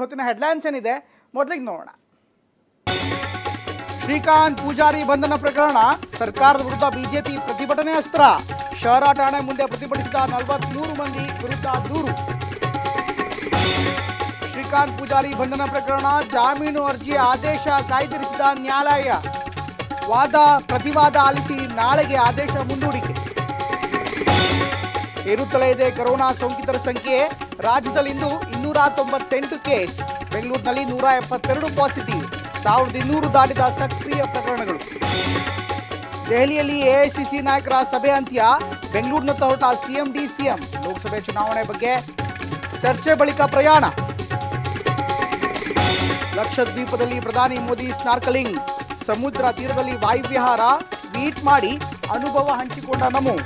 ಹೊತ್ತಿನ ಹೆಡ್ಲೈನ್ಸ್ ಏನಿದೆ ಮೊದಲಿಗೆ ನೋಡೋಣ. ಶ್ರೀಕಾಂತ್ ಪೂಜಾರಿ ಬಂಧನ ಪ್ರಕರಣ, ಸರ್ಕಾರದ ವಿರುದ್ಧ ಬಿಜೆಪಿ ಪ್ರತಿಭಟನೆ ಅಸ್ತ್ರ. ಶಹರ ಠಾಣೆ ಮುಂದೆ ಪ್ರತಿಭಟಿಸಿದ 43 ಮಂದಿ ವಿರುದ್ಧ ದೂರು. ಶ್ರೀಕಾಂತ್ ಪೂಜಾರಿ ಬಂಧನ ಪ್ರಕರಣ, ಜಾಮೀನು ಅರ್ಜಿ ಆದೇಶ ಕಾಯ್ದಿರಿಸಿದ ನ್ಯಾಯಾಲಯ. ವಾದ ಪ್ರತಿವಾದ ಆಲಿಸಿ ನಾಳೆಗೆ ಆದೇಶ ಮುಂದೂಡಿಕೆ. ಏರುತ್ತಲೇ ಇದೆ ಕೊರೋನಾ ಸೋಂಕಿತರ ಸಂಖ್ಯೆ. ರಾಜ್ಯದಲ್ಲಿಂದು 298 ಕೇಸ್. ಬೆಂಗಳೂರಿನಲ್ಲಿ 172 ಪಾಸಿಟಿವ್. 1200 ದಾಟಿದ ಸಕ್ರಿಯ ಪ್ರಕರಣಗಳು. ದೆಹಲಿಯಲ್ಲಿ ಎಐಸಿಸಿ ನಾಯಕರ ಸಭೆ ಅಂತ್ಯ. ಬೆಂಗಳೂರಿನತ್ತ ಹೊರಟ ಸಿಎಂ ಡಿಸಿಎಂ. ಲೋಕಸಭೆ ಚುನಾವಣೆ ಬಗ್ಗೆ ಚರ್ಚೆ ಬಳಿಕ ಪ್ರಯಾಣ. ಲಕ್ಷದ್ವೀಪದಲ್ಲಿ ಪ್ರಧಾನಿ ಮೋದಿ ಸ್ನಾರ್ಕಲಿಂಗ್. ಸಮುದ್ರ ತೀರದಲ್ಲಿ ವಾಯುವಿಹಾರ. ಟ್ವೀಟ್ ಮಾಡಿ ಅನುಭವ ಹಂಚಿಕೊಂಡ ನಮೋ.